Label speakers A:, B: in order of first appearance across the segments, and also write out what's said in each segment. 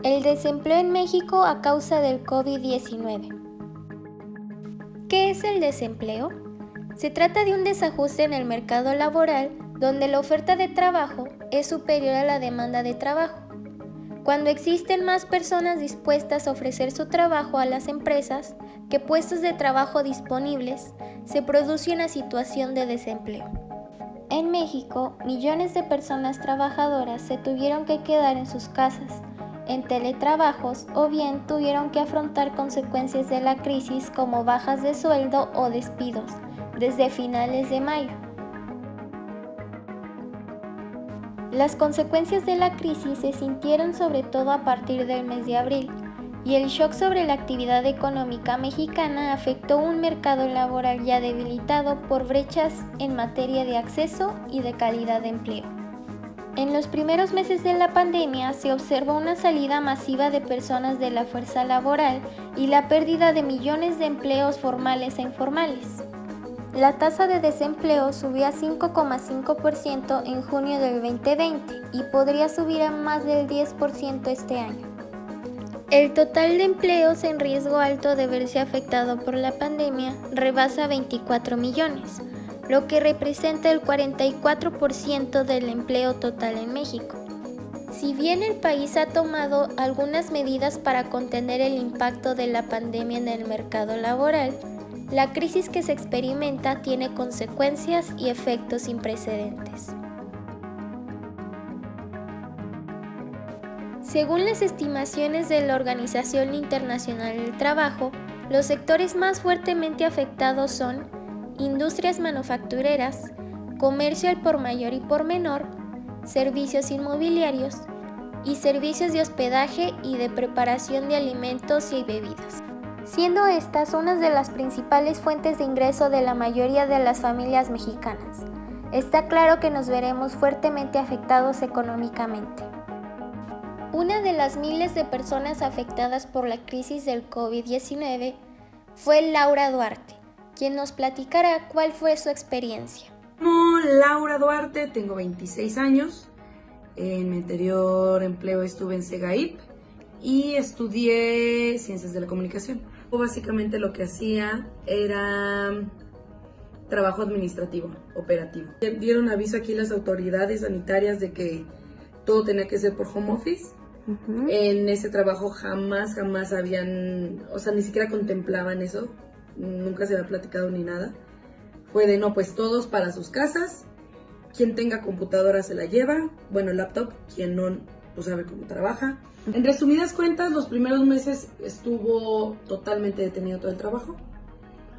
A: El desempleo en México a causa del COVID-19. ¿Qué es el desempleo? Se trata de un desajuste en el mercado laboral donde la oferta de trabajo es superior a la demanda de trabajo. Cuando existen más personas dispuestas a ofrecer su trabajo a las empresas que puestos de trabajo disponibles, se produce una situación de desempleo. En México, millones de personas trabajadoras se tuvieron que quedar en sus casas, en teletrabajos o bien tuvieron que afrontar consecuencias de la crisis como bajas de sueldo o despidos desde finales de mayo. Las consecuencias de la crisis se sintieron sobre todo a partir del mes de abril, y el shock sobre la actividad económica mexicana afectó un mercado laboral ya debilitado por brechas en materia de acceso y de calidad de empleo. En los primeros meses de la pandemia se observó una salida masiva de personas de la fuerza laboral y la pérdida de millones de empleos formales e informales. La tasa de desempleo subió a 5,5% en junio del 2020 y podría subir a más del 10% este año. El total de empleos en riesgo alto de verse afectado por la pandemia rebasa 24 millones, lo que representa el 44% del empleo total en México. Si bien el país ha tomado algunas medidas para contener el impacto de la pandemia en el mercado laboral, la crisis que se experimenta tiene consecuencias y efectos sin precedentes. Según las estimaciones de la Organización Internacional del Trabajo, los sectores más fuertemente afectados son industrias manufactureras, comercio al por mayor y por menor, servicios inmobiliarios y servicios de hospedaje y de preparación de alimentos y bebidas, siendo estas una de las principales fuentes de ingreso de la mayoría de las familias mexicanas. Está claro que nos veremos fuertemente afectados económicamente. Una de las miles de personas afectadas por la crisis del COVID-19 fue Laura Duarte, quien nos platicará cuál fue su experiencia.
B: Como Laura Duarte, tengo 26 años. En mi anterior empleo estuve en Segaip y estudié Ciencias de la Comunicación. Básicamente lo que hacía era trabajo administrativo, operativo. Dieron aviso aquí las autoridades sanitarias de que todo tenía que ser por home office. Uh-huh. En ese trabajo jamás habían, ni siquiera contemplaban eso, nunca se había platicado ni nada. Fue de no, pues todos para sus casas, quien tenga computadora se la lleva, laptop, quien no, pues sabe cómo trabaja. En resumidas cuentas, los primeros meses estuvo totalmente detenido todo el trabajo.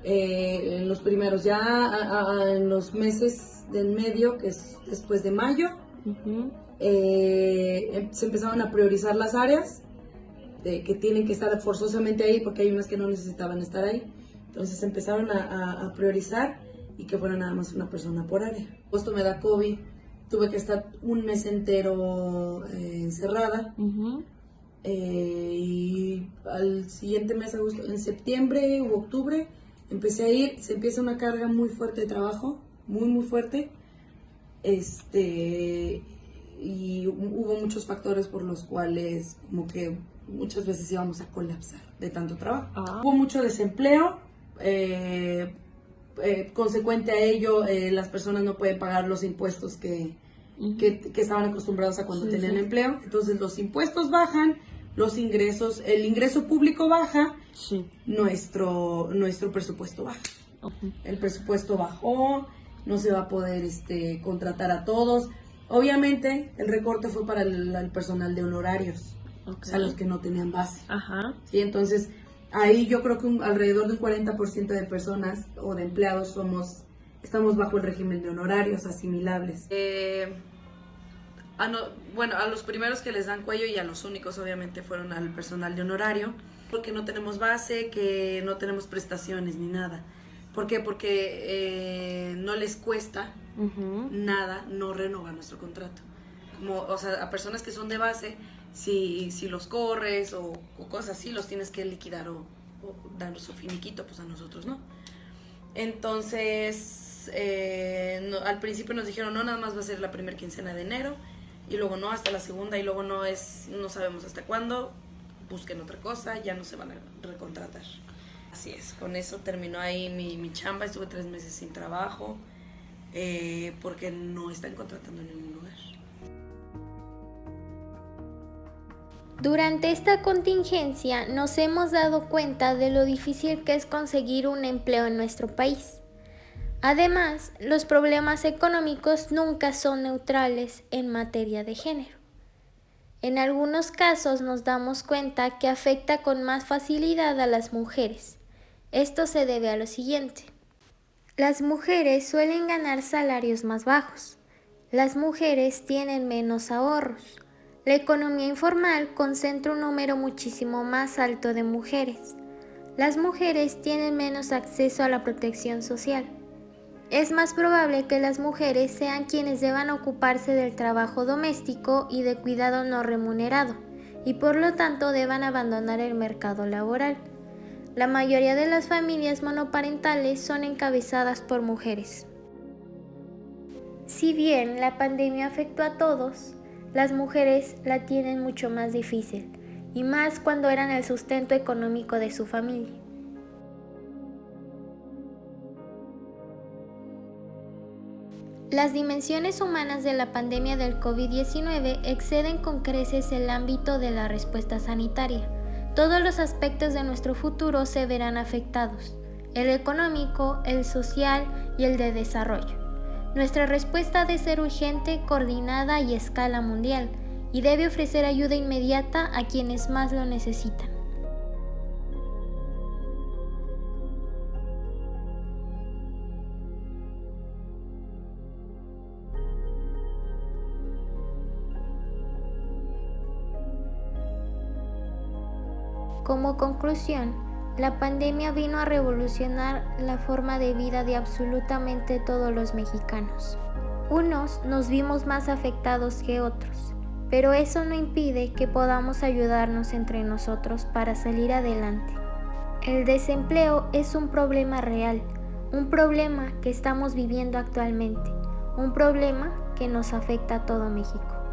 B: En los primeros, ya en los meses del medio, que es después de mayo, uh-huh. Se empezaron a priorizar las áreas que tienen que estar forzosamente ahí porque hay unas que no necesitaban estar ahí. Entonces empezaron a priorizar y que fuera nada más una persona por área. Esto me da COVID, tuve que estar un mes entero encerrada. Uh-huh. Y al siguiente mes, agosto, en septiembre u octubre, empecé a ir, se empieza una carga muy fuerte de trabajo, muy fuerte. Y hubo muchos factores por los cuales como que muchas veces íbamos a colapsar de tanto trabajo. Hubo mucho desempleo, consecuente a ello las personas no pueden pagar los impuestos que estaban acostumbrados a cuando tenían empleo. Entonces los impuestos bajan, los ingresos, el ingreso público baja, nuestro presupuesto baja. Uh-huh. El presupuesto bajó, no se va a poder contratar a todos. Obviamente, el recorte fue para el personal de honorarios, okay. Los que no tenían base. Ajá. Sí, entonces, ahí yo creo que alrededor del 40% de personas o de empleados estamos bajo el régimen de honorarios asimilables. A los primeros que les dan cuello y a los únicos, obviamente, fueron al personal de honorario, porque no tenemos base, que no tenemos prestaciones ni nada. ¿Por qué? Porque no les cuesta uh-huh. nada no renovar nuestro contrato. A personas que son de base, si los corres o cosas así, los tienes que liquidar o dar su finiquito, pues a nosotros no. Entonces, al principio nos dijeron, no, nada más va a ser la primera quincena de enero, y luego no hasta la segunda y luego no sabemos hasta cuándo, busquen otra cosa, ya no se van a recontratar. Así es, con eso terminó ahí mi chamba, estuve 3 meses sin trabajo porque no están contratando en ningún lugar.
A: Durante esta contingencia nos hemos dado cuenta de lo difícil que es conseguir un empleo en nuestro país. Además, los problemas económicos nunca son neutrales en materia de género. En algunos casos nos damos cuenta que afecta con más facilidad a las mujeres. Esto se debe a lo siguiente. Las mujeres suelen ganar salarios más bajos. Las mujeres tienen menos ahorros. La economía informal concentra un número muchísimo más alto de mujeres. Las mujeres tienen menos acceso a la protección social. Es más probable que las mujeres sean quienes deban ocuparse del trabajo doméstico y de cuidado no remunerado, y por lo tanto deban abandonar el mercado laboral. La mayoría de las familias monoparentales son encabezadas por mujeres. Si bien la pandemia afectó a todos, las mujeres la tienen mucho más difícil, y más cuando eran el sustento económico de su familia. Las dimensiones humanas de la pandemia del COVID-19 exceden con creces el ámbito de la respuesta sanitaria. Todos los aspectos de nuestro futuro se verán afectados, el económico, el social y el de desarrollo. Nuestra respuesta ha de ser urgente, coordinada y a escala mundial, y debe ofrecer ayuda inmediata a quienes más lo necesitan. Como conclusión, la pandemia vino a revolucionar la forma de vida de absolutamente todos los mexicanos. Unos nos vimos más afectados que otros, pero eso no impide que podamos ayudarnos entre nosotros para salir adelante. El desempleo es un problema real, un problema que estamos viviendo actualmente, un problema que nos afecta a todo México.